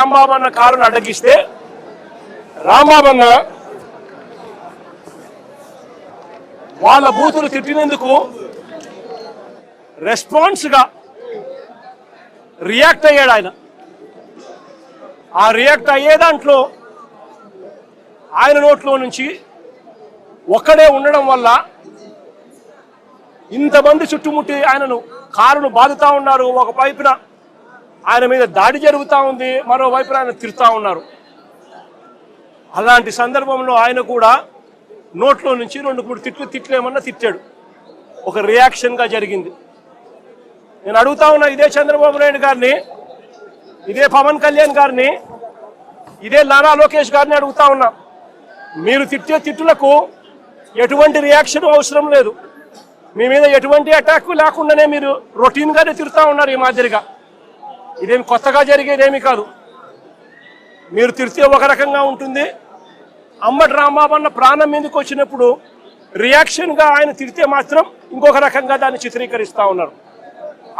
రాంబాబు అన్న కారును అడ్డగిస్తే రాంబాబు అన్న వాళ్ళ బూతులు తిట్టినందుకు రెస్పాన్స్గా రియాక్ట్ అయ్యాడు ఆయన. ఆ రియాక్ట్ అయ్యే దాంట్లో ఆయన నోట్లో నుంచి ఒక్కడే ఉండడం వల్ల ఇంతమంది చుట్టుముట్టి ఆయనను కారును బాదుతా ఉన్నారు. ఒక వైపున ఆయన మీద దాడి జరుగుతూ ఉంది, మరోవైపున ఆయన తిరుగుతూ ఉన్నారు. అలాంటి సందర్భంలో ఆయన కూడా నోట్లో నుంచి 2-3 తిట్లేమన్నా తిట్టాడు. ఒక రియాక్షన్గా జరిగింది. నేను అడుగుతా ఉన్నా ఇదే చంద్రబాబు నాయుడు గారిని, ఇదే పవన్ కళ్యాణ్ గారిని, ఇదే నారా లోకేష్ గారిని అడుగుతా ఉన్నా, మీరు తిట్టే తిట్టులకు ఎటువంటి రియాక్షన్ అవసరం లేదు. మీ మీద ఎటువంటి అటాక్ లేకుండానే మీరు రొటీన్గానే తిరుగుతూ ఉన్నారు. ఈ మాదిరిగా ఇదేమి కొత్తగా జరిగేదేమీ కాదు. మీరు తిరిగితే ఒక రకంగా ఉంటుంది. అంబటి రాంబాబు అన్న ప్రాణం మీదకి వచ్చినప్పుడు రియాక్షన్గా ఆయన తిరిగితే మాత్రం ఇంకొక రకంగా దాన్ని చిత్రీకరిస్తూ ఉన్నారు.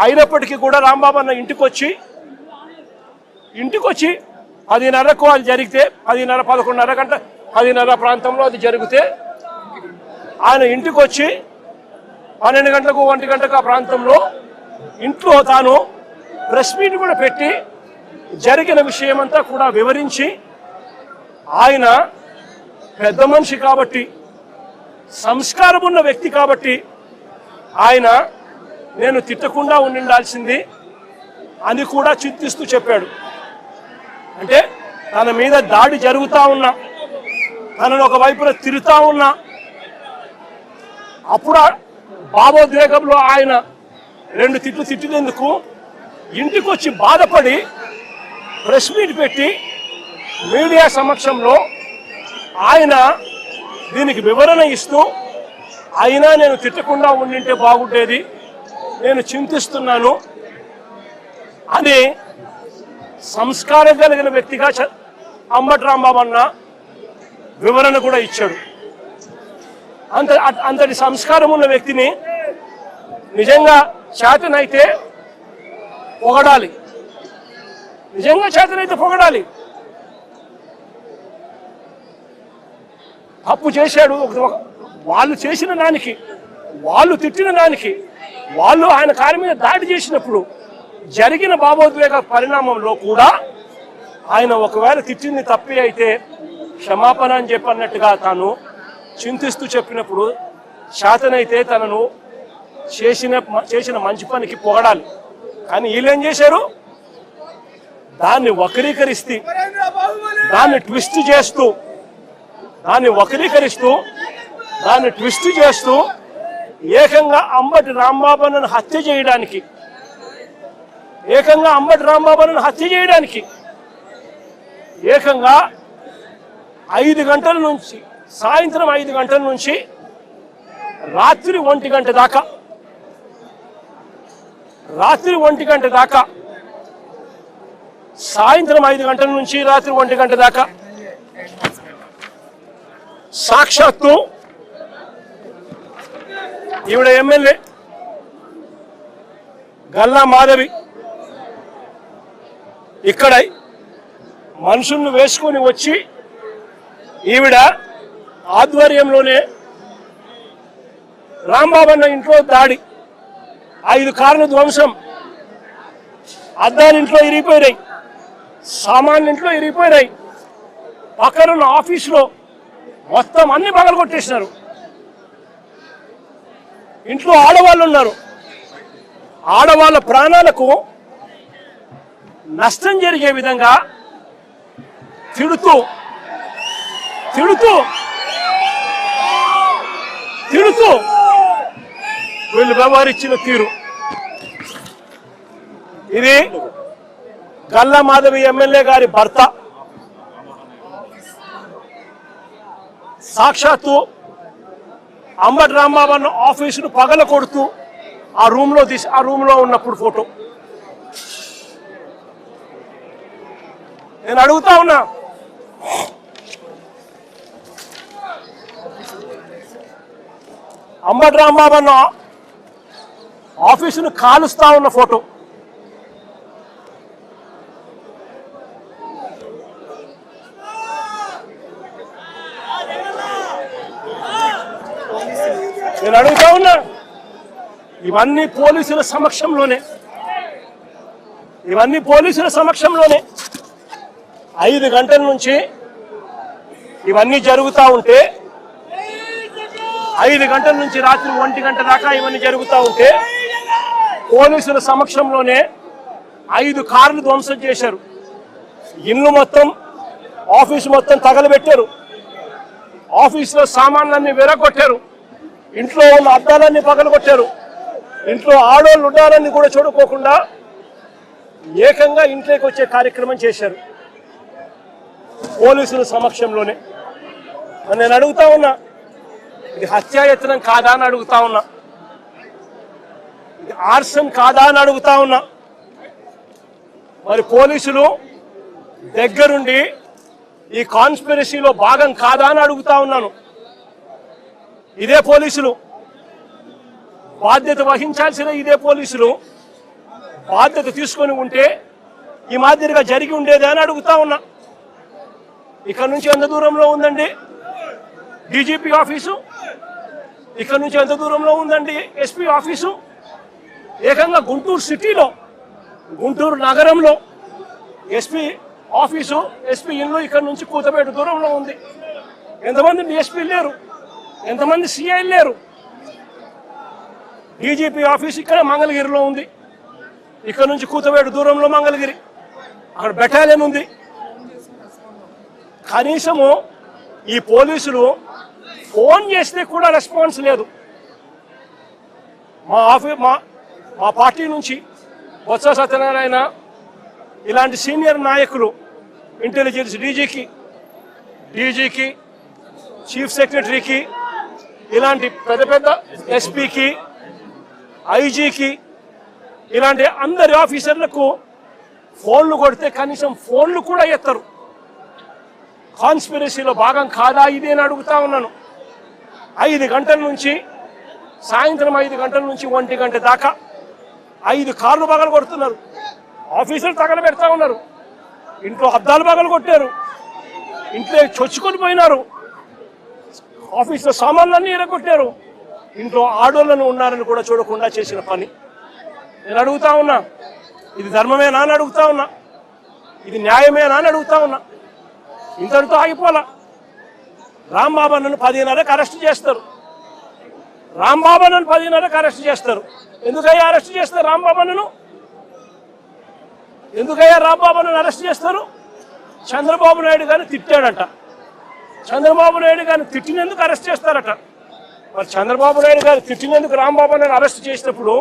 అయినప్పటికీ కూడా రాంబాబు అన్న ఇంటికి వచ్చి 10:30కు అది జరిగితే 10:30, 11:30 గంట 10:30 ప్రాంతంలో అది జరిగితే ఆయన ఇంటికి వచ్చి 12 గంటలకు 1 గంటకు ఆ ప్రాంతంలో ఇంట్లో తాను ప్రెస్ మీట్ కూడా పెట్టి జరిగిన విషయమంతా కూడా వివరించి, ఆయన పెద్ద మనిషి కాబట్టి, సంస్కారం ఉన్న వ్యక్తి కాబట్టి ఆయన నేను తిట్టకుండా ఉండాల్సింది అని కూడా చింతిస్తూ చెప్పాడు. అంటే తన మీద దాడి జరుగుతూ ఉన్నా, తనను ఒకవైపున తిరుగుతూ ఉన్నా, అప్పుడు భావోద్వేగంలో ఆయన 2 తిట్లు తిట్టినందుకు ఇంటికి వచ్చి బాధపడి ప్రెస్ మీట్ పెట్టి మీడియా సమక్షంలో ఆయన దీనికి వివరణ ఇస్తూ, అయినా నేను తిట్టకుండా ఉండింటే బాగుండేది, నేను చింతిస్తున్నాను అని సంస్కారం కలిగిన వ్యక్తిగా అంబటి రాంబాబు అన్న వివరణ కూడా ఇచ్చాడు. అంతటి సంస్కారం ఉన్న వ్యక్తిని నిజంగా చేతనైతే పొగడాలి, నిజంగా చేతనైతే పొగడాలి. తప్పు చేశాడు, వాళ్ళు చేసిన దానికి, వాళ్ళు తిట్టిన దానికి, వాళ్ళు ఆయన కారు మీద దాడి చేసినప్పుడు జరిగిన భావోద్వేగ పరిణామంలో కూడా ఆయన ఒకవేళ తిట్టింది తప్పే అయితే క్షమాపణ అని చెప్పన్నట్టుగా తాను చింతిస్తూ చెప్పినప్పుడు శాతనైతే తనను చేసిన మంచి పనికి పొగడాలి. కానీ వీళ్ళేం చేశారు, దాన్ని వక్రీకరిస్తూ, దాన్ని ట్విస్ట్ చేస్తూ ఏకంగా అంబటి రాంబాబు అన్నను హత్య చేయడానికి, ఏకంగా 5 గంటల నుంచి, సాయంత్రం 5 గంటల నుంచి రాత్రి 1 గంట దాకా, సాయంత్రం 5 గంటల నుంచి రాత్రి 1 గంట దాకా సాక్షాత్తు ఈవిడ ఎమ్మెల్యే గల్లా మాధవి ఇక్కడ మనుషులను వేసుకొని వచ్చి ఈవిడ ఆధ్వర్యంలోనే రాంబాబు అన్న ఇంట్లో దాడి, 5 కార్ల ధ్వంసం, అద్దాలు ఇంట్లో ఇరిగిపోయినాయి, సామాన్లు ఇంట్లో ఇరిగిపోయినాయి, పక్కనున్న ఆఫీసులో మొత్తం అన్ని పగలగొట్టేసినారు. ఇంట్లో ఆడవాళ్ళు ఉన్నారు. ఆడవాళ్ళ ప్రాణాలకు నష్టం జరిగే విధంగా తిడుతూ వీళ్ళు వ్యవహరించిన తీరు ఇది. గల్లా మాధవి ఎమ్మెల్యే గారి భర్త సాక్షాత్తు అంబటి రాంబాబు అన్న ఆఫీసును పగల కొడుతూ ఆ రూమ్లో ఉన్నప్పుడు ఫోటో. నేను అడుగుతా ఉన్నా, అంబటి రాంబాబు అన్న ఆఫీసును కాలుస్తా ఉన్న ఫోటో, నేను అడుగుతా ఉన్నా, ఇవన్నీ పోలీసుల సమక్షంలోనే 5 గంటల నుంచి ఇవన్నీ జరుగుతూ ఉంటే 5 గంటల నుంచి రాత్రి 1 గంట దాకా ఇవన్నీ జరుగుతూ ఉంటే పోలీసుల సమక్షంలోనే 5 కార్లు ధ్వంసం చేశారు. ఇల్లు మొత్తం, ఆఫీసు మొత్తం తగలబెట్టారు. ఆఫీసులో సామాన్లన్నీ విరగొట్టారు. ఇంట్లో ఉన్న అద్దాలన్నీ పగలగొట్టారు. ఇంట్లో ఆడోళ్ళు ఉండాలని కూడా చూడుకోకుండా ఏకంగా ఇంట్లోకి వచ్చే కార్యక్రమం చేశారు పోలీసుల సమక్షంలోనే. నేను అడుగుతా ఉన్నా, ఇది హత్యాయత్నం కాదా అని అడుగుతా ఉన్నా, ఇది ఆర్సన్ కాదా అని అడుగుతా ఉన్నా. మరి పోలీసులు దగ్గరుండి ఈ కాన్స్పిరసీలో భాగం కాదా అని అడుగుతా ఉన్నాను. ఇదే పోలీసులు బాధ్యత వహించాల్సిన బాధ్యత తీసుకొని ఉంటే ఈ మాదిరిగా జరిగి ఉండేది అని అడుగుతా ఉన్నా. ఇక్కడ నుంచి ఎంత దూరంలో ఉందండి డీజీపీ ఆఫీసు? ఇక్కడ నుంచి ఎంత దూరంలో ఉందండి ఎస్పీ ఆఫీసు? ఏకంగా గుంటూరు సిటీలో, గుంటూరు నగరంలో ఎస్పీ ఆఫీసు, ఎస్పీ ఇల్లు ఇక్కడ నుంచి కూతపేట దూరంలో ఉంది. ఎంతమంది డిఎస్పీ లేరు, ఎంతమంది సిఐ లేరు. డీజీపీ ఆఫీస్ ఇక్కడ మంగళగిరిలో ఉంది. ఇక్కడ నుంచి కూతపేట దూరంలో మంగళగిరి, అక్కడ బెటాలియన్ ఉంది. కనీసము ఈ పోలీసులు ఫోన్ చేస్తే కూడా రెస్పాన్స్ లేదు. మా పార్టీ నుంచి బొత్స సత్యనారాయణ ఇలాంటి సీనియర్ నాయకులు, ఇంటెలిజెన్స్ డీజీకి, చీఫ్ సెక్రటరీకి, ఇలాంటి పెద్ద ఎస్పీకి, ఐజీకి, ఇలాంటి అందరి ఆఫీసర్లకు ఫోన్లు కొడితే కనీసం ఫోన్లు కూడా ఎత్తరు. కాన్స్పిరసీలో భాగం కాదా ఇది అని అడుగుతా ఉన్నాను. 5 గంటల నుంచి, సాయంత్రం 5 గంటల నుంచి 1 గంట దాకా 5 కార్లు పగలు కొడుతున్నారు. ఆఫీసులు తగలబెడతా ఉన్నారు. ఇంట్లో అద్దాలు పగలు కొట్టారు. ఇంట్లో చొచ్చుకొని పోయినారు. ఆఫీసులో సామాన్లన్నీ ఎరగొట్టారు. ఇంట్లో ఆడోళ్ళను ఉన్నారని కూడా చూడకుండా చేసిన పని. నేను అడుగుతా ఉన్నా, ఇది ధర్మమేనా అని అడుగుతా ఉన్నా, ఇది న్యాయమేనా అని అడుగుతా ఉన్నా. ఇంతటితో ఆగిపోలా. రాంబాబు అన్నను 10:30కి అరెస్ట్ చేస్తారు. రాంబాబు అన్నను 10:30కి అరెస్ట్ చేస్తారు. ఎందుకయ్యా అరెస్ట్ చేస్తారు రాంబాబు అన్నను? ఎందుకయ్యా రాంబాబు అన్నను అరెస్ట్ చేస్తారు? చంద్రబాబు నాయుడు గారిని తిట్టాడట. చంద్రబాబు నాయుడు గారిని తిట్టినందుకు అరెస్ట్ చేస్తారట. మరి చంద్రబాబు నాయుడు గారు తిట్టినందుకు రాంబాబు అన్నను అరెస్ట్ చేసినప్పుడు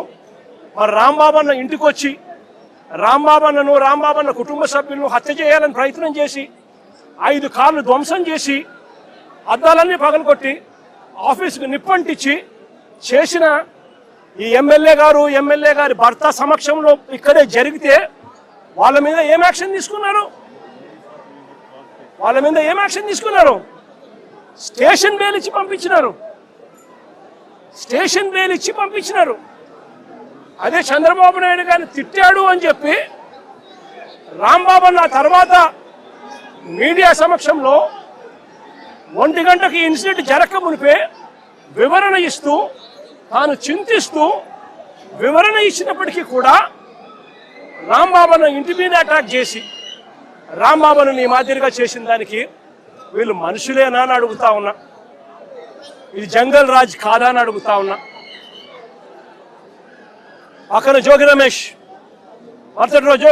మరి రాంబాబు అన్న ఇంటికి వచ్చి రాంబాబు అన్న కుటుంబ సభ్యులను హత్య చేయాలని ప్రయత్నం చేసి 5 కార్లు ధ్వంసం చేసి అద్దాలన్నీ పగలగొట్టి ఆఫీసుకు నిప్పంటించి చేసిన ఈ ఎమ్మెల్యే గారి భర్త సమక్షంలో ఇక్కడే జరిగితే వాళ్ళ మీద ఏం యాక్షన్ తీసుకున్నారు? స్టేషన్ బెయిల్ ఇచ్చి పంపించినారు. అదే చంద్రబాబు నాయుడు గారిని తిట్టాడు అని చెప్పి రాంబాబు అన్న తర్వాత మీడియా సమక్షంలో 1 గంటకి ఇన్సిడెంట్ జరగక మునిపే వివరణ ఇస్తూ, తాను చింతిస్తూ వివరణ ఇచ్చినప్పటికీ కూడా రాంబాబును ఇంటి మీద అటాక్ చేసి రాంబాబును ఈ మాదిరిగా చేసిన దానికి వీళ్ళు మనుషులేనా అని అడుగుతా ఉన్నా. ఇది జంగల్ రాజ్ కాదా అని అడుగుతా ఉన్నా. పక్కన జోగి రమేష్, మరుసటి రోజు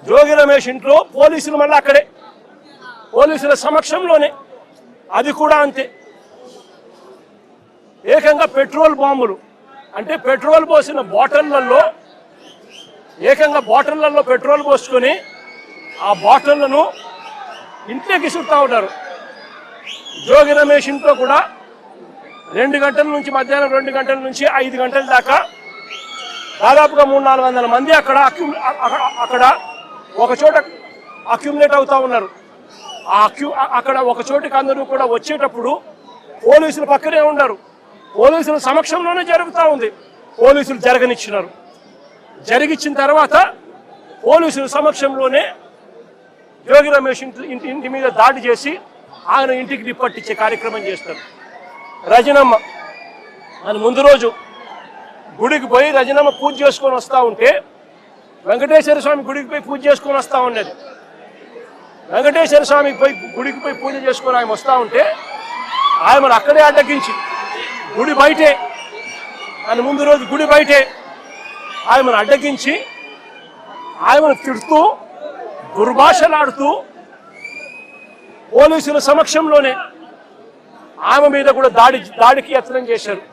జోగి రమేష్ ఇంట్లో పోలీసులు మళ్ళీ అక్కడే, పోలీసుల సమక్షంలోనే, అది కూడా అంతే. ఏకంగా పెట్రోల్ బాంబులు, అంటే పెట్రోల్ పోసిన బాటిళ్లలో, ఏకంగా బాటిళ్లలో పెట్రోల్ పోసుకొని ఆ బాటిళ్లను ఇంట్లోకి చుట్టా ఉంటారు. జోగి రమేష్ ఇంట్లో కూడా 2 గంటల నుంచి, మధ్యాహ్నం 2 గంటల నుంచి 5 గంటల దాకా దాదాపుగా 300-400 మంది అక్కడ ఒక చోట అక్యుములేట్ అవుతా ఉన్నారు. అక్కడ ఒక చోటికి అందరూ కూడా వచ్చేటప్పుడు పోలీసులు పక్కనే ఉన్నారు. పోలీసుల సమక్షంలోనే జరుగుతూ ఉంది. పోలీసులు జరగనిచ్చినారు. జరిగిచ్చిన తర్వాత పోలీసుల సమక్షంలోనే జోగి రమేష్ ఇంటి మీద దాడి చేసి ఆయన ఇంటికి నిప్పట్టించే కార్యక్రమం చేస్తారు. రజనమ్మ అని ముందు రోజు గుడికి పోయి రజనమ్మ పూజ చేసుకొని వస్తూ ఉంటే వెంకటేశ్వర స్వామి గుడికి పోయి పూజ చేసుకొని వస్తూ ఉన్నది. వెంకటేశ్వర స్వామికి పోయి గుడికి పోయి పూజ చేసుకొని ఆయన వస్తూ ఉంటే ఆయనను అక్కడే అడ్డగించి గుడి బయటే అని ముందు రోజు గుడి బయటే ఆయనను అడ్డగించి ఆయనను తిడుతూ దుర్భాషలాడుతూ పోలీసుల సమక్షంలోనే ఆమె మీద కూడా దాడికి యత్నం చేశారు.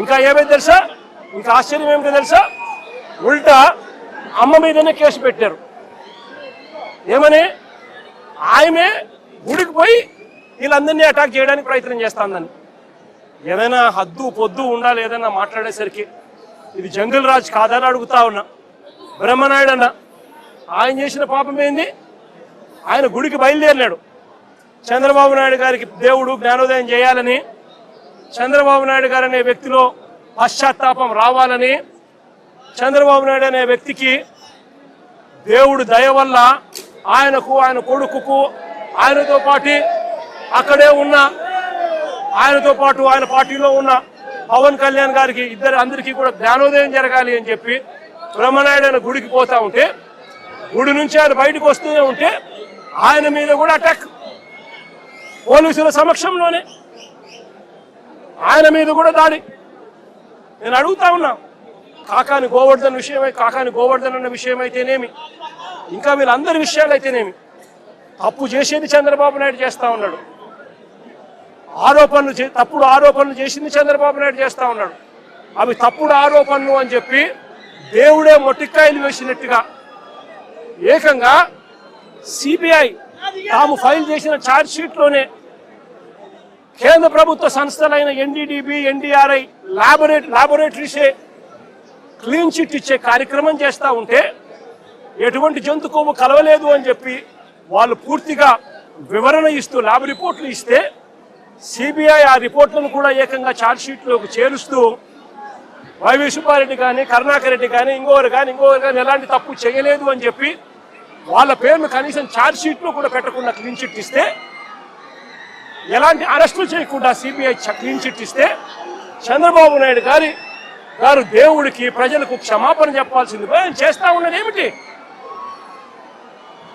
ఇంకా ఏమైంది తెలుసా? ఇంకా ఆశ్చర్యం ఏమిటో తెలుసా? ఉల్టా అమ్మ మీదనే కేసు పెట్టారు. ఏమని? ఆమె గుడికి పోయి వీళ్ళందరినీ అటాక్ చేయడానికి ప్రయత్నం చేస్తాందని. ఏదైనా హద్దు పొద్దు ఉండాలి ఏదైనా మాట్లాడేసరికి. ఇది జంగిల్ రాజ్ కాదని అడుగుతా ఉన్నా. బ్రహ్మనాయుడు అన్న ఆయన చేసిన పాపం ఏంది? ఆయన గుడికి బయలుదేరినాడు. చంద్రబాబు నాయుడు గారికి దేవుడు జ్ఞానోదయం చేయాలని, చంద్రబాబు నాయుడు గారు అనే వ్యక్తిలో పశ్చాత్తాపం రావాలని, చంద్రబాబు నాయుడు అనే వ్యక్తికి దేవుడు దయ వల్ల ఆయనకు, ఆయన కొడుకుకు, ఆయనతో పాటు అక్కడే ఉన్న ఆయనతో పాటు ఆయన పార్టీలో ఉన్న పవన్ కళ్యాణ్ గారికి అందరికీ కూడా జ్ఞానోదయం జరగాలి అని చెప్పి బ్రహ్మనాయుడు ఆయన గుడికి పోతా ఉంటే, గుడి నుంచి ఆయన బయటకు వస్తూనే ఉంటే ఆయన మీద కూడా అటాక్. పోలీసుల సమక్షంలోనే ఆయన మీద కూడా దాడి. నేను అడుగుతా ఉన్నా, కాకాని గోవర్ధన్ అన్న విషయం అయితేనేమి, ఇంకా వీళ్ళందరి విషయాలు అయితేనేమి, తప్పు చేసేది చంద్రబాబు నాయుడు చేస్తా ఉన్నాడు. తప్పుడు ఆరోపణలు చేసింది చంద్రబాబు నాయుడు చేస్తా ఉన్నాడు. అవి తప్పుడు ఆరోపణలు అని చెప్పి దేవుడే మొట్టికాయలు వేసినట్టుగా ఏకంగా సిబిఐ తాము ఫైల్ చేసిన ఛార్జ్ షీట్లోనే కేంద్ర ప్రభుత్వ సంస్థలైన ఎన్డీడీబీ, ఎన్డీఆర్ఐ లాబొరేటరీసే క్లీన్ చిట్ ఇచ్చే కార్యక్రమం చేస్తూ ఉంటే ఎటువంటి జంతు కొవ్వు కలవలేదు అని చెప్పి వాళ్ళు పూర్తిగా వివరణ ఇస్తూ ల్యాబ్ రిపోర్ట్లు ఇస్తే సిబిఐ ఆ రిపోర్ట్లను కూడా ఏకంగా ఛార్జ్ షీట్లోకి చేరుస్తూ వైవి సుబ్బారెడ్డి కానీ, కరుణాకర్ రెడ్డి కానీ, ఇంకోరు కానీ ఎలాంటి తప్పు చేయలేదు అని చెప్పి వాళ్ళ పేర్లు కనీసం ఛార్జ్ షీట్లో కూడా పెట్టకుండా క్లీన్ చిట్ ఇస్తే, ఎలాంటి అరెస్టులు చేయకుండా సిబిఐ క్లీన్ చిట్ ఇస్తే చంద్రబాబు నాయుడు గారు దేవుడికి, ప్రజలకు క్షమాపణ చెప్పాల్సింది ఆయన చేస్తా ఉన్నది ఏమిటి?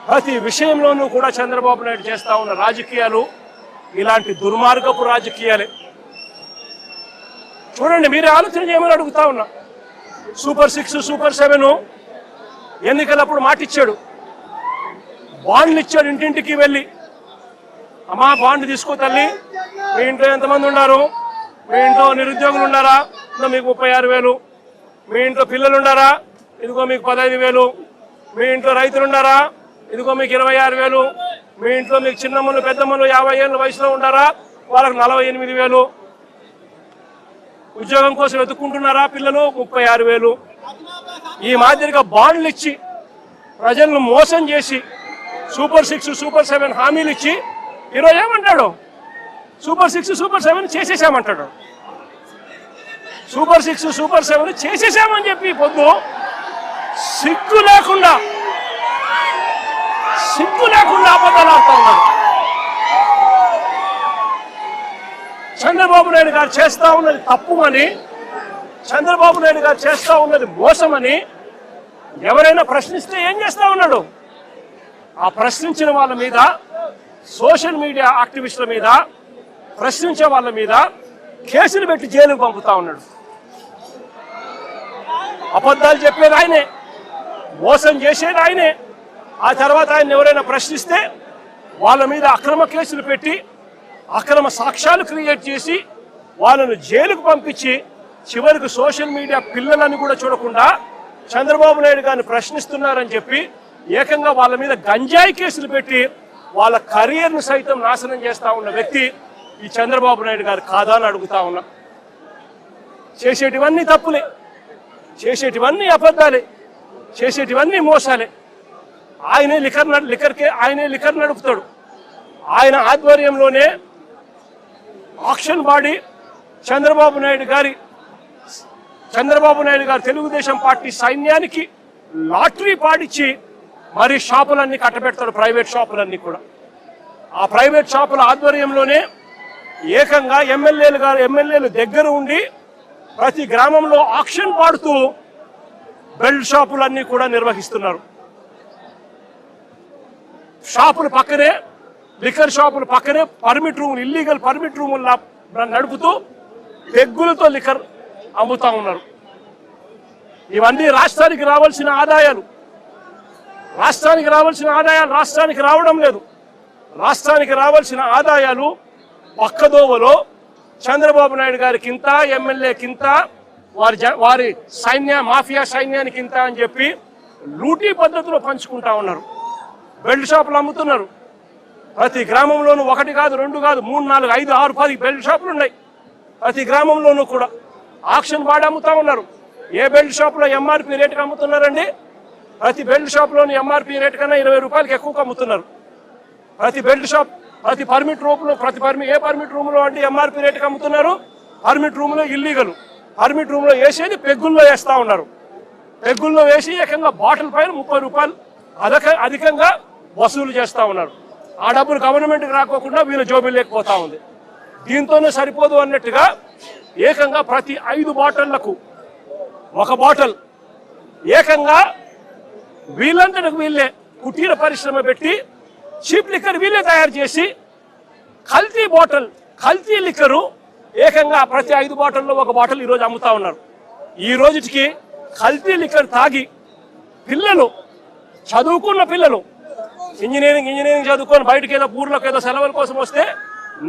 ప్రతి విషయంలోనూ కూడా చంద్రబాబు నాయుడు చేస్తా ఉన్న రాజకీయాలు ఇలాంటి దుర్మార్గపు రాజకీయాలే. చూడండి, మీరే ఆలోచన చేయమని అడుగుతా ఉన్నా. సూపర్ 6, సూపర్ 7 ఎన్నికలప్పుడు మాటిచ్చాడు, బాండ్లు ఇచ్చాడు. ఇంటింటికి వెళ్ళి అమ్మా బాండ్ తీసుకో తల్లి, మీ ఇంట్లో ఎంతమంది ఉన్నారు, మీ ఇంట్లో నిరుద్యోగులు ఉన్నారా, మీకు 36,000, మీ ఇంట్లో పిల్లలు ఉన్నారా, ఇదిగో మీకు 15,000, మీ ఇంట్లో రైతులు ఉన్నారా, ఇదిగో మీకు 26,000, మీ ఇంట్లో మీకు చిన్నమ్మలు పెద్దమ్మలు 50 ఏళ్ళ వయసులో ఉన్నారా, వాళ్ళకు 48,000, ఉద్యోగం కోసం వెతుక్కుంటున్నారా పిల్లలు, 36,000. ఈ మాదిరిగా బాండ్లు ఇచ్చి ప్రజలను మోసం చేసి సూపర్ 6, సూపర్ 7 హామీలు ఇచ్చి ఈరోజు ఏమంటాడు? Super 6, super 7 చేసేసామంటాడు. సూపర్ 6, సూపర్ 7 చేసేసామని చెప్పి పొద్దు సిగ్గు లేకుండా అబద్ధాలు ఆడుతూ ఉన్నాడు. చంద్రబాబు నాయుడు గారు చేస్తా ఉన్నది తప్పుమని, చంద్రబాబు నాయుడు గారు చేస్తా ఉన్నది మోసమని ఎవరైనా ప్రశ్నిస్తే ఏం చేస్తా ఉన్నాడు? ఆ ప్రశ్నించిన వాళ్ళ మీద, సోషల్ మీడియా యాక్టివిస్టుల మీద, ప్రశ్నించే వాళ్ళ మీద కేసులు పెట్టి జైలుకు పంపుతా ఉన్నాడు. అబద్ధాలు చెప్పేది ఆయనే, మోసం చేసేది ఆయనే. ఆ తర్వాత ఆయన ఎవరైనా ప్రశ్నిస్తే వాళ్ళ మీద అక్రమ కేసులు పెట్టి, అక్రమ సాక్ష్యాలు క్రియేట్ చేసి వాళ్ళను జైలుకు పంపించి, చివరికి సోషల్ మీడియా పిల్లలని కూడా చూడకుండా చంద్రబాబు నాయుడు గారిని ప్రశ్నిస్తున్నారని చెప్పి ఏకంగా వాళ్ళ మీద గంజాయి కేసులు పెట్టి వాళ్ళ కెరీర్ను సైతం నాశనం చేస్తా ఉన్న వ్యక్తి ఈ చంద్రబాబు నాయుడు గారు కాదా అని అడుగుతా ఉన్నా. చేసేటివన్నీ తప్పులే, చేసేటివన్నీ అబద్ధాలే, చేసేటివన్నీ మోసాలే. ఆయనే లిక్కర్ నడుపుతాడు. ఆయన ఆధ్వర్యంలోనే ఆక్షన్ బాడీ చంద్రబాబు నాయుడు గారు తెలుగుదేశం పార్టీ సైన్యానికి లాటరీ పాడిచ్చి మరి షాపులన్నీ కట్టబెడతాడు, ప్రైవేట్ షాపులన్నీ కూడా. ఆ ప్రైవేట్ షాపుల ఆధ్వర్యంలోనే ఏకంగా ఎమ్మెల్యేలు దగ్గర ఉండి ప్రతి గ్రామంలో ఆక్షన్ పాడుతూ బెల్ట్ షాపులన్నీ కూడా నిర్వహిస్తున్నారు. షాపుల పక్కనే, లిక్కర్ షాపుల పక్కనే పర్మిట్ రూములు, ఇల్లీగల్ పర్మిట్ రూములు నడుపుతూ పెగ్గులతో లిక్కర్ అమ్ముతా ఉన్నారు. ఇవన్నీ రాష్ట్రానికి రావాల్సిన ఆదాయాలు రాష్ట్రానికి రావడం లేదు. రాష్ట్రానికి రావాల్సిన ఆదాయాలు పక్కదోవలో చంద్రబాబు నాయుడు గారికి ఇంత, ఎమ్మెల్యేకింత, వారి మాఫియా సైన్యానికి ఇంత అని చెప్పి లూటీ పద్ధతిలో పంచుకుంటా ఉన్నారు. బెల్ట్ షాపులు అమ్ముతున్నారు. ప్రతి గ్రామంలోనూ 1 కాదు, 2 కాదు, 3, 4, 5, 6, 10 బెల్ట్ షాపులు ఉన్నాయి. ప్రతి గ్రామంలోనూ కూడా ఆక్షన్ బాడీ అమ్ముతా ఉన్నారు. ఏ బెల్ట్ షాపులో ఎంఆర్పి రేటుకి అమ్ముతున్నారండి? ప్రతి బెల్ట్ షాప్లోని ఎంఆర్పి రేటు కన్నా 20 రూపాయలకి ఎక్కువగా అమ్ముతున్నారు. ప్రతి బెల్ట్ షాప్, ప్రతి పర్మిట్ రూమ్లో, ఏ పర్మిట్ రూమ్లో అంటే ఎంఆర్పి రేటుకి అమ్ముతున్నారు. పర్మిట్ రూమ్లో ఇల్లీగల్, పర్మిట్ రూమ్లో వేసేది పెగ్గుల్లో వేస్తూ ఉన్నారు. పెగ్గుల్లో వేసి ఏకంగా బాటిల్ పైన 30 రూపాయలు అధికంగా వసూలు చేస్తూ ఉన్నారు. ఆ డబ్బులు గవర్నమెంట్కి రాకోకుండా వీళ్ళ జోబీలు లేకపోతా ఉంది. దీంతోనే సరిపోదు అన్నట్టుగా ఏకంగా ప్రతి 5 బాటిళ్లకు 1 బాటిల్ ఏకంగా వీళ్ళంతటికి వీళ్ళే కుటీర పరిశ్రమ పెట్టి చీప్ లిక్కర్ వీళ్ళే తయారు చేసి కల్తీ లిక్కరు ఏకంగా ప్రతి 5 బాటిల్లో 1 బాటిల్ ఈరోజు అమ్ముతా ఉన్నారు. ఈ రోజుకి కల్తీ లిక్కర్ తాగి పిల్లలు, చదువుకున్న పిల్లలు, ఇంజనీరింగ్ చదువుకొని బయటకు ఏదో ఊర్లోకి ఏదో సెలవుల కోసం వస్తే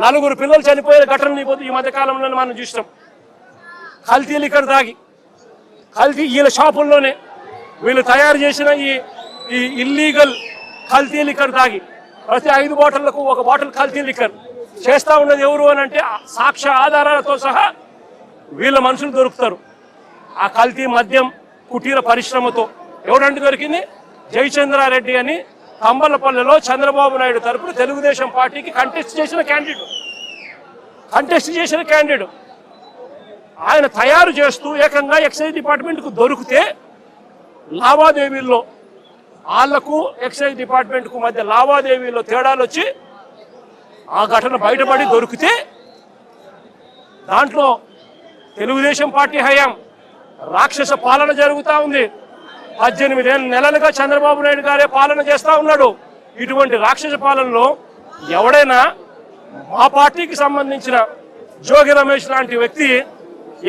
4 పిల్లలు చనిపోయే ఘటనలు ఈ మధ్య కాలంలో మనం చూస్తాం. కల్తీ లిక్కర్ తాగి, వీళ్ళ షాపుల్లోనే వీళ్ళు తయారు చేసిన ఈ ఇల్లీగల్ కల్తీ లిక్కర్ తాగి ప్రతి 5 బాటిళ్లకు 1 బాటిల్ కల్తీ లిక్కర్ చేస్తూ ఉన్నది ఎవరు అని అంటే సాక్ష్య ఆధారాలతో సహా వీళ్ళ మనుషులు దొరుకుతారు. ఆ కల్తీ మద్యం కుటీర పరిశ్రమతో ఎవరంటే దొరికింది? జయచంద్రారెడ్డి అని కంబలపల్లెలో చంద్రబాబు నాయుడు తరపున తెలుగుదేశం పార్టీకి కంటెస్ట్ చేసిన క్యాండిడేట్ ఆయన తయారు చేస్తూ ఏకంగా ఎక్సైజ్ డిపార్ట్మెంట్కు దొరికితే లావాదేవీల్లో వాళ్లకు ఎక్సైజ్ డిపార్ట్మెంట్కు మధ్య లావాదేవీల్లో తేడాలు వచ్చి ఆ ఘటన బయటపడి దొరికితే దాంట్లో తెలుగుదేశం పార్టీ హయాం రాక్షస పాలన జరుగుతూ ఉంది. 18 నెలలుగా చంద్రబాబు నాయుడు గారే పాలన చేస్తూ ఉన్నాడు. ఇటువంటి రాక్షస పాలనలో ఎవడైనా మా పార్టీకి సంబంధించిన జోగి రమేష్ లాంటి వ్యక్తి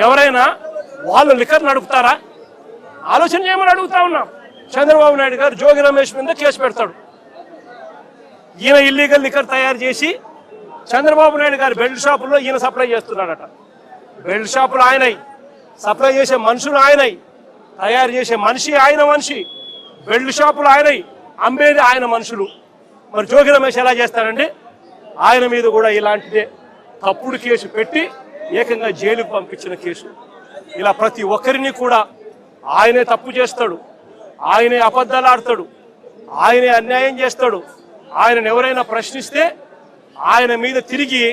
ఎవరైనా వాళ్ళు లిక్కర్ నడుపుతారా? ఆలోచన చేయమని అడుగుతా ఉన్నాం. చంద్రబాబు నాయుడు గారు జోగి రమేష్ మీద కేసు పెడతాడు. ఈయన ఇల్లీగల్ లిక్కర్ తయారు చేసి చంద్రబాబు నాయుడు గారు బెల్ట్ షాపుల్లో ఈయన సప్లై చేస్తున్నాడట. బెల్ట్ షాపులు ఆయనై, సప్లై చేసే మనుషులు ఆయనై, తయారు చేసే మనిషి, బెల్ట్ షాపులు ఆయనై, అమ్మేది ఆయన మనుషులు. మరి జోగి రమేష్ ఎలా చేస్తారండి? ఆయన మీద కూడా ఇలాంటిదే తప్పుడు కేసు పెట్టి ఏకంగా జైలుకు పంపించిన కేసు. ఇలా ప్రతి ఒక్కరిని కూడా ఆయనే తప్పు చేస్తాడు, ఆయనే అబద్ధాలు ఆడతాడు, ఆయనే అన్యాయం చేస్తాడు. ఆయనను ఎవరైనా ప్రశ్నిస్తే ఆయన మీద తిరిగి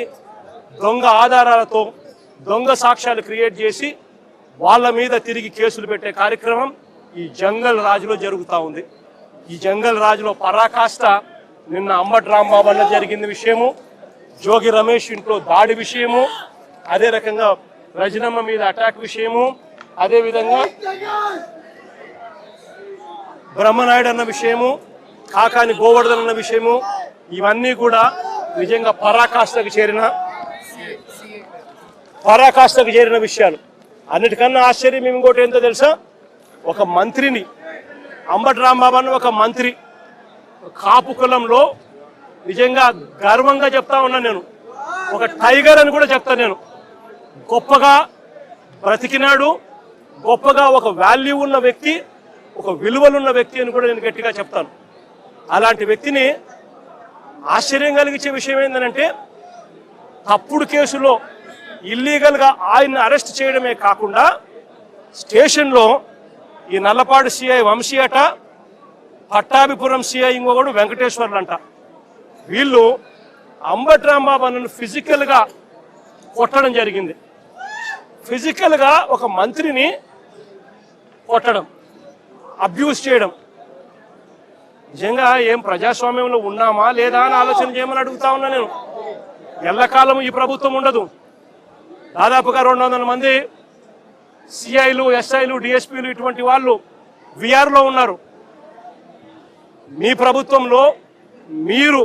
దొంగ ఆధారాలతో దొంగ సాక్ష్యాలు క్రియేట్ చేసి వాళ్ళ మీద తిరిగి కేసులు పెట్టే కార్యక్రమం ఈ జంగల్ రాజులో జరుగుతూ ఉంది. ఈ జంగల్ రాజులో పరాకాష్ట నిన్న అంబటి రాంబాబు అన్న జరిగిన విషయము, జోగి రమేష్ ఇంట్లో దాడి విషయము, అదే రకంగా రజనమ్మ మీద అటాక్ విషయము, అదేవిధంగా బ్రహ్మనాయుడు అన్న విషయము, కాకాని గోవర్ధన్ అన్న విషయము, ఇవన్నీ కూడా నిజంగా పరాకాష్ఠకు చేరిన విషయాలు. అన్నిటికన్నా ఆశ్చర్యం ఇంకోటి ఏంటో తెలుసా? ఒక మంత్రిని, అంబటి రాంబాబు అన్న ఒక మంత్రి, కాపు కులంలో నిజంగా గర్వంగా చెప్తా ఉన్నా నేను, ఒక టైగర్ అని కూడా చెప్తా నేను. గొప్పగా బ్రతికినాడు, గొప్పగా ఒక వాల్యూ ఉన్న వ్యక్తి, ఒక విలువలున్న వ్యక్తి అని కూడా నేను గట్టిగా చెప్తాను. అలాంటి వ్యక్తిని ఆశ్చర్యం కలిగించే విషయం ఏంటంటే తప్పుడు కేసులో ఇల్లీగల్గా ఆయన్ని అరెస్ట్ చేయడమే కాకుండా స్టేషన్లో ఈ నల్లపాడు సిఐ వంశీ అట, పట్టాభిపురం సిఐ ఇంకొకడు వెంకటేశ్వర్లు అంట, వీళ్ళు అంబటి రాంబాబు అన్నను ఫిజికల్గా కొట్టడం జరిగింది. ఫిజికల్గా ఒక మంత్రిని కొట్టడం, అబ్యూస్ చేయడం. నిజంగా ఏం ప్రజాస్వామ్యంలో ఉన్నామా లేదా అని ఆలోచన చేయమని అడుగుతా ఉన్నా నేను. ఎల్లకాలం ఈ ప్రభుత్వం ఉండదు. దాదాపుగా 200 మంది సిఐలు, ఎస్ఐలు, డిఎస్పీలు ఇటువంటి వాళ్ళు విఆర్లో ఉన్నారు. మీ ప్రభుత్వంలో మీరు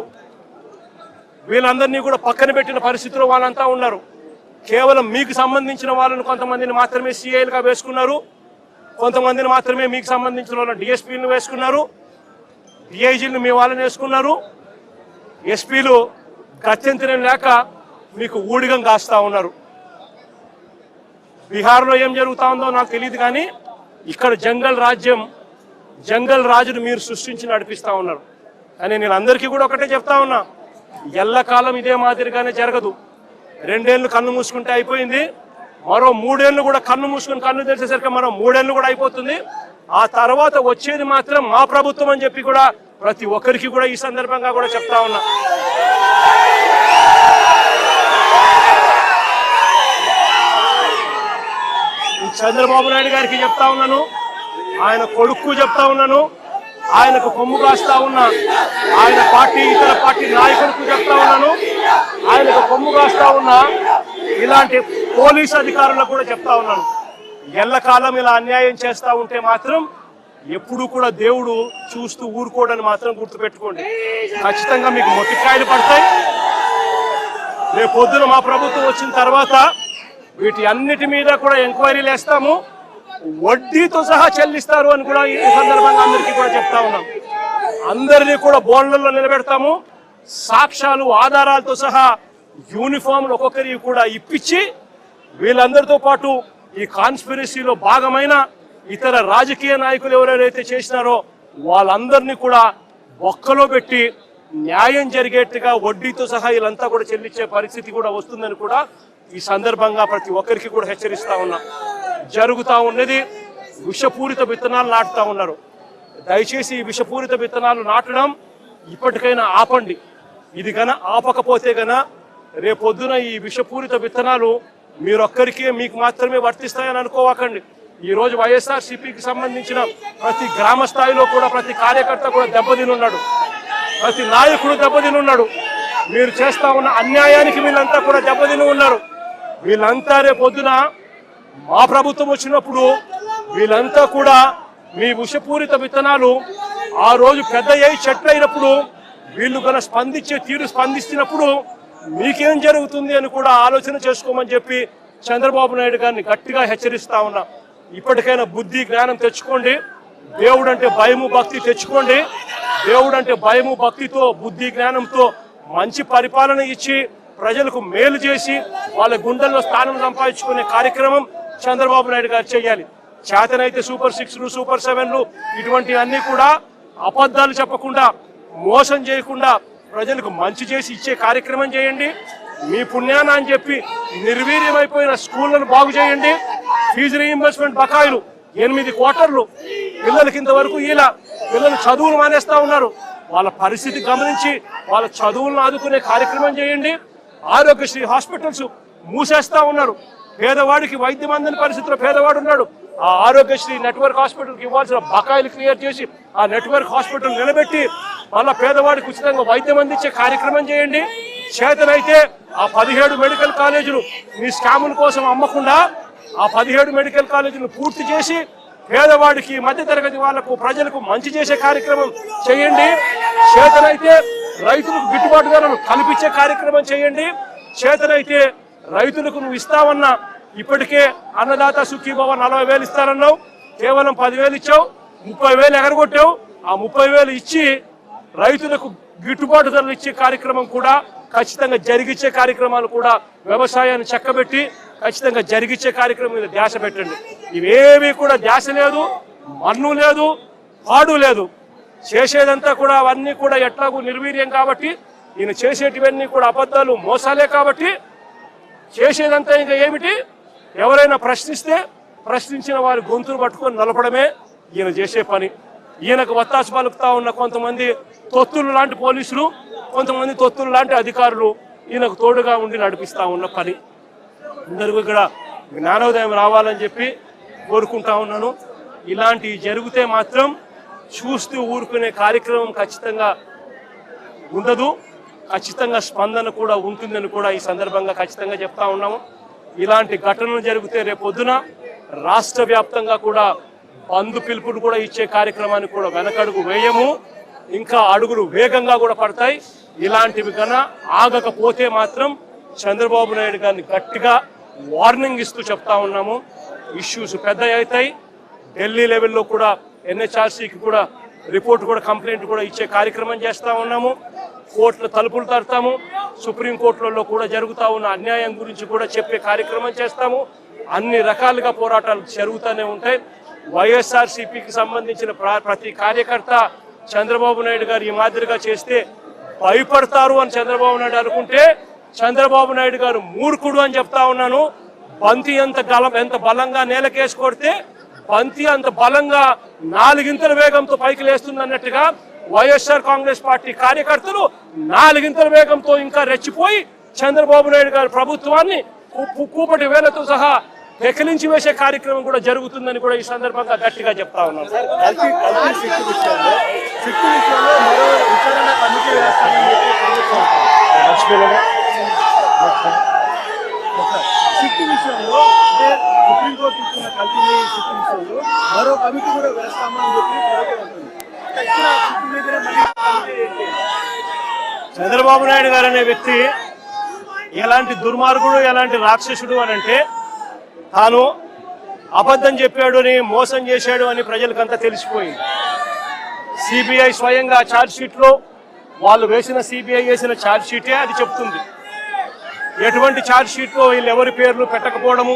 వీళ్ళందరినీ కూడా పక్కన పెట్టిన పరిస్థితిలో వాళ్ళంతా ఉన్నారు. కేవలం మీకు సంబంధించిన వాళ్ళను కొంతమందిని మాత్రమే సిఐలుగా వేసుకున్నారు, కొంతమందిని మాత్రమే మీకు సంబంధించిన వాళ్ళని డిఎస్పీలను వేసుకున్నారు, డిఐజీలను మీ వాళ్ళని వేసుకున్నారు. ఎస్పీలు గత్యంతరం లేక మీకు ఊడిగం కాస్తా ఉన్నారు. బీహార్లో ఏం జరుగుతా ఉందో నాకు తెలియదు, కానీ ఇక్కడ జంగల్ రాజ్యం, జంగల్ రాజును మీరు సృష్టించి నడిపిస్తా ఉన్నారు. కానీ నేను అందరికీ కూడా ఒకటే చెప్తా ఉన్నా, ఎల్లకాలం ఇదే మాదిరిగానే జరగదు. 2 ఏళ్ళు కన్ను మూసుకుంటే అయిపోయింది, మరో 3 ఏళ్ళు కూడా కన్ను మూసుకుని కన్ను తెరిచేసరికి మరో 3 ఏళ్ళు కూడా అయిపోతుంది. ఆ తర్వాత వచ్చేది మాత్రం మా ప్రభుత్వం అని చెప్పి కూడా ప్రతి ఒక్కరికి కూడా ఈ సందర్భంగా కూడా చెప్తా ఉన్నా. చంద్రబాబు నాయుడు గారికి చెప్తా ఉన్నాను, ఆయన కొడుకు చెప్తా ఉన్నాను, ఆయనకు కొమ్ము కాస్తా ఉన్నా ఆయన పార్టీ ఇతర పార్టీ నాయకులకు చెప్తా ఉన్నాను, ఆయనకు కొమ్ము కాస్తా ఉన్నా ఇలాంటి పోలీసు అధికారులకు కూడా చెప్తా ఉన్నాను. ఎల్లకాలం ఇలా అన్యాయం చేస్తా ఉంటే మాత్రం ఎప్పుడు కూడా దేవుడు చూస్తూ ఊరుకోవడానికి మాత్రం గుర్తుపెట్టుకోండి. ఖచ్చితంగా మీకు మొట్టికాయలు పడతాయి. రేపు పొద్దున మా ప్రభుత్వం వచ్చిన తర్వాత వీటి అన్నిటి మీద కూడా ఎంక్వైరీలు వేస్తాము, వడ్డీతో సహా చెల్లిస్తారు అని కూడా ఈ సందర్భంగా అందరికీ కూడా చెప్తా ఉన్నాం. అందరినీ కూడా బోన్లలో నిలబెడతాము, సాక్ష్యాలు ఆధారాలతో సహా యూనిఫామ్లు ఒక్కొక్కరికి కూడా ఇప్పించి వీళ్ళందరితో పాటు ఈ కాన్స్పిరసీలో భాగమైన ఇతర రాజకీయ నాయకులు ఎవరెవరైతే చేసినారో వాళ్ళందరినీ కూడా ఒక్కలో పెట్టి న్యాయం జరిగేట్టుగా వడ్డీతో సహా వీళ్ళంతా కూడా చెల్లించే పరిస్థితి కూడా వస్తుందని కూడా ఈ సందర్భంగా ప్రతి ఒక్కరికి కూడా హెచ్చరిస్తా ఉన్నా. జరుగుతూ ఉన్నది విషపూరిత విత్తనాలు నాటుతా ఉన్నారు. దయచేసి ఈ విషపూరిత విత్తనాలు నాటడం ఇప్పటికైనా ఆపండి. ఇది గన ఆపకపోతే గన రేపొద్దున ఈ విషపూరిత విత్తనాలు మీరొక్కరికే మీకు మాత్రమే వర్తిస్తాయని అనుకోవాకండి. ఈ రోజు వైఎస్ఆర్సీపీకి సంబంధించిన ప్రతి గ్రామ స్థాయిలో కూడా ప్రతి కార్యకర్త కూడా దెబ్బతినున్నాడు, ప్రతి నాయకుడు దెబ్బతినున్నాడు. మీరు చేస్తా ఉన్న అన్యాయానికి వీళ్ళంతా కూడా దెబ్బతిని ఉన్నారు. వీళ్ళంతా రేపొద్దున మా ప్రభుత్వం వచ్చినప్పుడు వీళ్ళంతా కూడా మీ విషపూరిత విత్తనాలు ఆ రోజు పెద్ద చెట్లు అయినప్పుడు వీళ్ళు కన్నా స్పందించే తీరు స్పందిస్తున్నప్పుడు మీకేం జరుగుతుంది అని కూడా ఆలోచన చేసుకోమని చెప్పి చంద్రబాబు నాయుడు గారిని గట్టిగా హెచ్చరిస్తా ఉన్నా. ఇప్పటికైనా బుద్ధి జ్ఞానం తెచ్చుకోండి. దేవుడు అంటే భయము భక్తి తెచ్చుకోండి. దేవుడు అంటే భయము భక్తితో బుద్ధి జ్ఞానంతో మంచి పరిపాలన ఇచ్చి ప్రజలకు మేలు చేసి వాళ్ళ గుండెల్లో స్థానం సంపాదించుకునే కార్యక్రమం చంద్రబాబు నాయుడు గారు చేయాలి. చేతనైతే సూపర్ 6లు, సూపర్ 7లు ఇటువంటివన్నీ కూడా అబద్ధాలు చెప్పకుండా మోసం చేయకుండా ప్రజలకు మంచి చేసి ఇచ్చే కార్యక్రమం చేయండి. మీ పుణ్యాన అని చెప్పి నిర్వీర్యమైపోయిన స్కూళ్లను బాగు చేయండి. ఫీజు రీయింబర్స్మెంట్ బకాయిలు 8 క్వార్టర్లు పిల్లలకి ఇంతవరకు ఇలా పిల్లలు చదువులు మానేస్తా ఉన్నారు. వాళ్ళ పరిస్థితి గమనించి వాళ్ళ చదువులను ఆదుకునే కార్యక్రమం చేయండి. ఆరోగ్యశ్రీ హాస్పిటల్స్ మూసేస్తా ఉన్నారు. పేదవాడికి వైద్యం అందని పరిస్థితిలో పేదవాడు ఉన్నాడు. ఆ ఆరోగ్యశ్రీ నెట్వర్క్ హాస్పిటల్కి ఇవ్వాల్సిన బకాయిలు క్లియర్ చేసి ఆ నెట్వర్క్ హాస్పిటల్ నిలబెట్టి వాళ్ళ పేదవాడికి ఉచితంగా వైద్యం అందించే కార్యక్రమం చేయండి. చేతనైతే ఆ 17 మెడికల్ కాలేజీలు మీ స్కాముల కోసం అమ్మకుండా ఆ 17 మెడికల్ కాలేజీలు పూర్తి చేసి పేదవాడికి, మధ్యతరగతి వాళ్లకు, ప్రజలకు మంచి చేసే కార్యక్రమం చేయండి. చేతనైతే రైతులకు గిట్టుబాటు ధరలు కల్పించే కార్యక్రమం చేయండి. చేతనైతే రైతులకు నువ్వు ఇస్తావన్నా ఇప్పటికే అన్నదాత సుఖీభవ 40,000 ఇస్తారన్నావు, కేవలం 10,000 ఇచ్చావు, 30,000 ఎగరగొట్టావు. ఆ 30,000 ఇచ్చి రైతులకు గిట్టుబాటు ధరలు ఇచ్చే కార్యక్రమం కూడా ఖచ్చితంగా జరిగించే కార్యక్రమాలు కూడా వ్యవసాయాన్ని చక్కబెట్టి ఖచ్చితంగా జరిగించే కార్యక్రమం మీద ధ్యాస పెట్టండి. ఇవేవి కూడా ధ్యాస లేదు, మన్ను లేదు, పాడు లేదు. చేసేదంతా కూడా అవన్నీ కూడా ఎట్లాగూ నిర్వీర్యం కాబట్టి, ఈయన చేసేటివన్నీ కూడా అబద్ధాలు మోసాలే కాబట్టి చేసేదంతా ఇంకా ఏమిటి, ఎవరైనా ప్రశ్నిస్తే ప్రశ్నించిన వారి గొంతును పట్టుకొని నలపడమే ఈయన చేసే పని. ఈయనకు వత్తాసు పలుకుతా ఉన్న కొంతమంది తొత్తులు లాంటి పోలీసులు, కొంతమంది తొత్తులు లాంటి అధికారులు ఈయనకు తోడుగా ఉండి నడిపిస్తా ఉన్న పని. అందరికీ ఇక్కడ జ్ఞానోదయం రావాలని చెప్పి కోరుకుంటా ఉన్నాను. ఇలాంటివి జరిగితే మాత్రం చూస్తూ ఊరుకునే కార్యక్రమం ఖచ్చితంగా ఉండదు. ఖచ్చితంగా స్పందన కూడా ఉంటుందని కూడా ఈ సందర్భంగా ఖచ్చితంగా చెప్తా ఉన్నాము. ఇలాంటి ఘటనలు జరిగితే రేపొద్దున రాష్ట్ర వ్యాప్తంగా కూడా బంధు పిలుపులు కూడా ఇచ్చే కార్యక్రమాన్ని కూడా వెనకడుగు వేయము, ఇంకా అడుగులు వేగంగా కూడా పడతాయి. ఇలాంటివి కన్నా ఆగకపోతే మాత్రం చంద్రబాబు నాయుడు గారిని గట్టిగా వార్నింగ్ ఇస్తూ చెప్తా ఉన్నాము. ఇష్యూస్ పెద్ద అవుతాయి. ఢిల్లీ లెవెల్లో కూడా NHRCకి కూడా రిపోర్ట్ కూడా కంప్లైంట్ కూడా ఇచ్చే కార్యక్రమం చేస్తూ ఉన్నాము. కోర్టుల తలుపులు తడతాము. సుప్రీంకోర్టులలో కూడా జరుగుతూ ఉన్న అన్యాయం గురించి కూడా చెప్పే కార్యక్రమం చేస్తాము. అన్ని రకాలుగా పోరాటాలు జరుగుతూనే ఉంటాయి. వైఎస్ఆర్సీపీకి సంబంధించిన ప్రతి కార్యకర్త చంద్రబాబు నాయుడు గారు ఈ మాదిరిగా చేస్తే భయపడతారు అని చంద్రబాబు నాయుడు అనుకుంటే చంద్రబాబు నాయుడు గారు మూర్ఖుడు అని చెప్తా ఉన్నాను. బంతి ఎంత బలంగా నేలకేసి కొడితే బంతి అంత బలంగా 4 ఇంతల వేగంతో పైకి లేస్తుంది అన్నట్టుగా వైఎస్ఆర్ కాంగ్రెస్ పార్టీ కార్యకర్తలు 4 ఇంతల వేగంతో ఇంకా రెచ్చిపోయి చంద్రబాబు నాయుడు గారి ప్రభుత్వాన్ని కూపటి వేలతో సహా పెకిలించి వేసే కార్యక్రమం కూడా జరుగుతుందని కూడా ఈ సందర్భంగా గట్టిగా చెప్తా ఉన్నాను. సుప్రీంకోర్టు ఇచ్చిన కల్తీ విషయంలో మరో కమిటీ కూడా వేస్తామని చెప్పి చంద్రబాబు నాయుడు గారు అనే వ్యక్తి ఎలాంటి దుర్మార్గుడు, ఎలాంటి రాక్షసుడు అని అంటే తాను అబద్ధం చెప్పాడు అని, మోసం చేశాడు అని ప్రజలకంతా తెలిసిపోయింది. సిబిఐ స్వయంగా ఛార్జ్ షీట్లో వాళ్ళు వేసిన సిబిఐ వేసిన ఛార్జ్ షీటే అది చెప్తుంది. ఎటువంటి ఛార్జ్ షీట్లో వీళ్ళు ఎవరి పేర్లు పెట్టకపోవడము,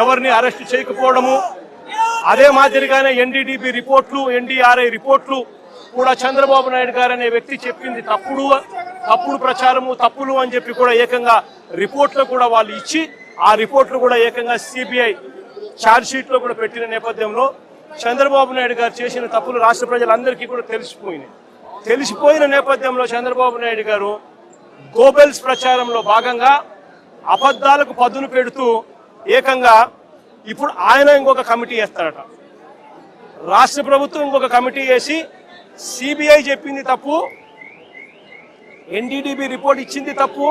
ఎవరిని అరెస్ట్ చేయకపోవడము, అదే మాదిరిగానే NDDB రిపోర్ట్లు, NDRI రిపోర్ట్లు కూడా చంద్రబాబు నాయుడు గారు అనే వ్యక్తి చెప్పింది తప్పుడు ప్రచారము, తప్పులు అని చెప్పి కూడా ఏకంగా రిపోర్ట్లు కూడా వాళ్ళు ఇచ్చి ఆ రిపోర్ట్లు కూడా ఏకంగా సిబిఐ ఛార్జ్ షీట్లో కూడా పెట్టిన నేపథ్యంలో చంద్రబాబు నాయుడు గారు చేసిన తప్పులు రాష్ట్ర ప్రజలందరికీ కూడా తెలిసిపోయిన నేపథ్యంలో చంద్రబాబు నాయుడు గారు గోబెల్స్ ప్రచారంలో భాగంగా అబద్ధాలకు పదును పెడుతూ ఏకంగా ఇప్పుడు ఆయన ఇంకొక కమిటీ వేస్తారట. రాష్ట్ర ప్రభుత్వం ఇంకొక కమిటీ వేసి సిబిఐ చెప్పింది తప్పు, NDDB రిపోర్ట్ ఇచ్చింది తప్పు,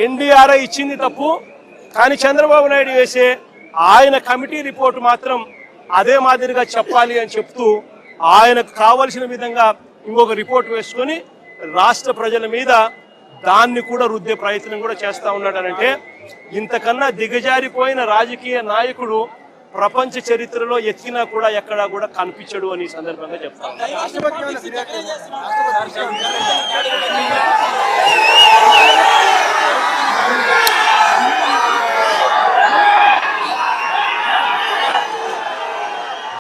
NDRI ఇచ్చింది తప్పు, కానీ చంద్రబాబు నాయుడు వేసే ఆయన కమిటీ రిపోర్ట్ మాత్రం అదే మాదిరిగా చెప్పాలి అని చెప్తూ ఆయనకు కావలసిన విధంగా ఇంకొక రిపోర్ట్ వేసుకొని రాష్ట్ర ప్రజల మీద దాన్ని కూడా రుద్దే ప్రయత్నం కూడా చేస్తా ఉన్నాడనంటే ఇంతకన్నా దిగజారిపోయిన రాజకీయ నాయకుడు ప్రపంచ చరిత్రలో ఎత్తినా కూడా ఎక్కడా కూడా కనిపించడు అని సందర్భంగా చెప్తా ఉన్నాను.